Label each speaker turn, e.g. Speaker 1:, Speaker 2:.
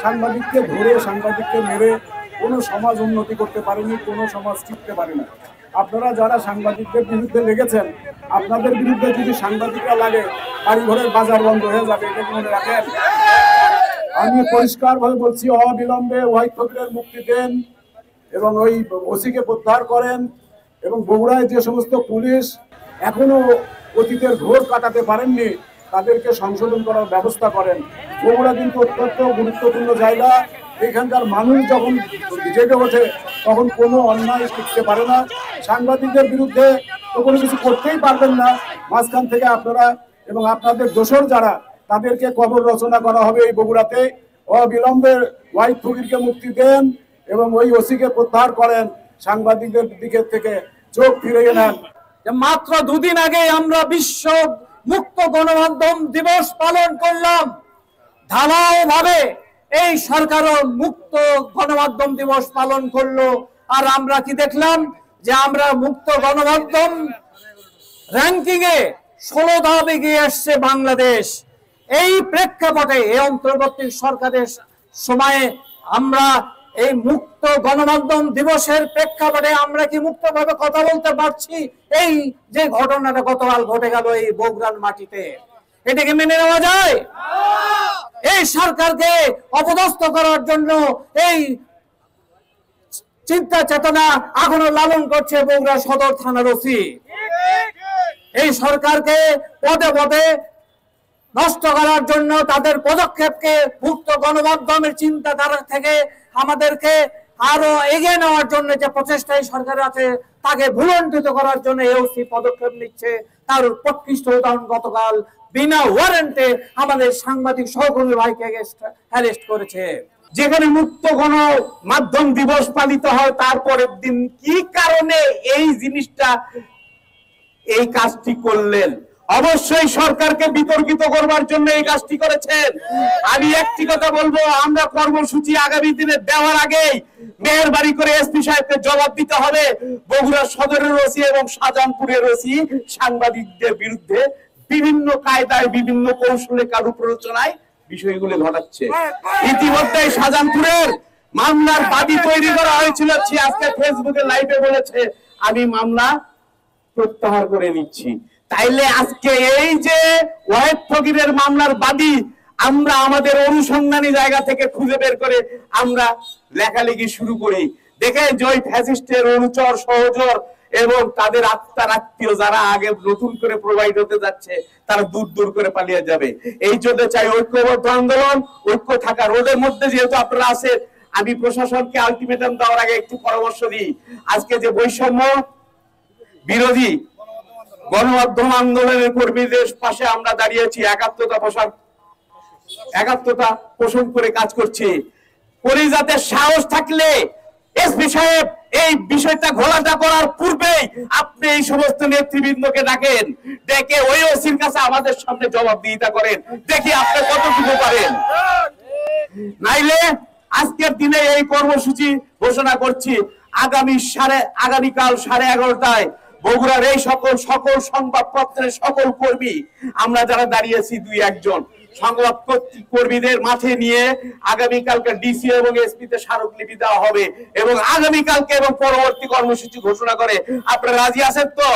Speaker 1: সাংবাদিককে ধরে সাংবাদিককে মেরে কোনো সমাজ উন্নতি করতে পারেনি, কোনো সমাজ টিকতে পারে না। আপনারা যারা সাংবাদিকদের বিরুদ্ধে লেগেছেন, আপনাদের বিরুদ্ধে যদি সাংবাদিকরা লাগে বাড়ি ঘরের বাজার বন্ধ হয়ে যাবে, এটা মনে রাখেন। আমি পরিষ্কারভাবে বলছি, অবিলম্বে ওয়াহিদ ফকিরের মুক্তি দেন এবং ওই ওসিকে প্রত্যাহার করেন এবং বগুড়ায় যে সমস্ত পুলিশ এখনো অতীতের ঘোর কাটাতে পারেননি তাদেরকে সংশোধন করার ব্যবস্থা করেন। বগুড়া কিন্তু অত্যন্ত গুরুত্বপূর্ণ জায়গা। এখানকার মানুষ যখন জেগে ওঠে তখন কোনো অন্যায় শিখতে পারে না। সাংবাদিকদের বিরুদ্ধে তো কোনো কিছু করতেই পারবেন না। মাঝখান থেকে আপনারা এবং আপনাদের দোসর যারা, তাদেরকে কবর রচনা করা হবে এই বগুড়াতে। অবিলম্বে ওয়াহিদ ফকিরকে মুক্তি দেন এবং ওই ওসিকে প্রত্যাহার করেন। সাংবাদিকদের দিকে থেকে চোখ ফিরিয়ে নেন।
Speaker 2: মাত্র দুদিন আগে আমরা বিশ্ব মুক্ত গণমাধ্যম দিবস পালন করলাম। ঢালাও ভাবে এই সরকারও মুক্ত গণমাধ্যম দিবস পালন করলো। আর আমরা কি দেখলাম যে আমরা মুক্ত গণমাধ্যম র্যাঙ্কিং এ 16 ধাপ এগিয়ে আসছে বাংলাদেশ। এই প্রেক্ষাপটে এই অন্তর্বর্তী সরকারের সময়ে আমরা এই মুক্ত গণমাধ্যম দিবসের প্রেক্ষাপটে আমরা কি মুক্তভাবে কথা বলতে পারছি? এই যে ঘটনাটা গতকাল ঘটে গেল এই বগুড়ার মাটিতে, এটাকে মেনে নেওয়া যায়? এই সরকারকে অপদস্থ করার জন্য এই চিন্তা চেতনা এখনো লালন করছে বগুড়া সদর থানার ওসি। এই সরকারকে পদে পদে নষ্ট করার জন্য তাদের পদক্ষেপকে মুক্ত গণমাধ্যমের চিন্তাধারা থেকে আমাদেরকে আরো এগিয়ে নেওয়ার জন্য যে প্রচেষ্টায় সরকার আছে তাকে ভুলণ্ঠিত করার জন্য ওসি পদক্ষেপ নিচ্ছে। তার প্রকৃষ্ট উদাহরণ গতকাল বিনা ওয়ারেন্টে আমাদের সাংবাদিক সহকর্মী ভাইকে অ্যারেস্ট করেছে।
Speaker 3: যেখানে মুক্ত গণমাধ্যম দিবস পালিত হয় তারপরের দিন কি কারণে এই জিনিসটা এই কাজটি করলেন? অবশ্যই সরকারকে বিতর্কিত করবার জন্য এই কাজটি করেছেন। আমি একটি কথা বলবো, আমরা কর্মসূচি আগামী দিনে দেওয়ার আগেই মেহেরবানি করে এসপি সাহেবকে জবাব দিতে হবে। বগুড়া সদরের ওসি এবং শাহজাহানপুরের ওসি সাংবাদিকদের বিরুদ্ধে বিভিন্ন কায়দায় বিভিন্ন কৌশলে কারু প্ররোচনায় বিষয়গুলো ঘটাচ্ছে। ইতিমধ্যে শাহজাহানপুরের মামলার বাদী তৈরি করা হয়েছিল, আজকে ফেসবুকে লাইভে বলেছে আমি মামলা প্রত্যাহার করে নিচ্ছি। তাইলে আজকে এই যে ওয়াহিদ ফকিরের মামলার বাদী আমরা আমাদের অনুসন্ধানী জায়গা থেকে খুঁজে বের করে আমরা লেখালেখি শুরু করি, দেখে জয় ফ্যাসিস্টের অনুচর সহচর এবং তাদের আত্মার আত্মীয় যারা আগে নতুন করে প্রোভাইড হতে যাচ্ছে তারা দূর দূর করে পালিয়ে যাবে। এই জন্য চাই ঐক্যবদ্ধ আন্দোলন, ঐক্য থাকা। রোদের মধ্যে যেহেতু আপনারা আছেন, আমি প্রশাসনকে আলটিমেটাম দেওয়ার আগে একটু পরামর্শ দিই। আজকে যে বৈষম্য বিরোধী গণমাধ্যম আন্দোলনের কর্মীদের পাশে আমরা দাঁড়িয়েছি, একাত্মতা পোষণ করে কাজ করছি। পরিজাতে সাহস থাকলে এসপি সাহেব এই বিষয়টা ঘোলাটা করার পূর্বেই আপনি এই সমস্ত নেতৃবৃন্দকে ডাকেন, ডেকে ওই ওসির কাছে আমাদের সামনে জবাবদিহিতা করেন, দেখি আপনি কতটুকু পারেন। নাইলে আজকের দিনে এই কর্মসূচি ঘোষণা করছি, আগামীকাল 11:30টায় বগুড়ার এই সকল সংবাদপত্রের সকল কর্মী আমরা যারা দাঁড়িয়েছি 2-1 জন সংবাদ কর্মীদের মাঠে নিয়ে আগামীকালকে ডিসি এবং এসপি তে স্মারকলিপি দেওয়া হবে এবং আগামীকালকে এবং পরবর্তী কর্মসূচি ঘোষণা করে। আপনারা রাজি আছেন তো?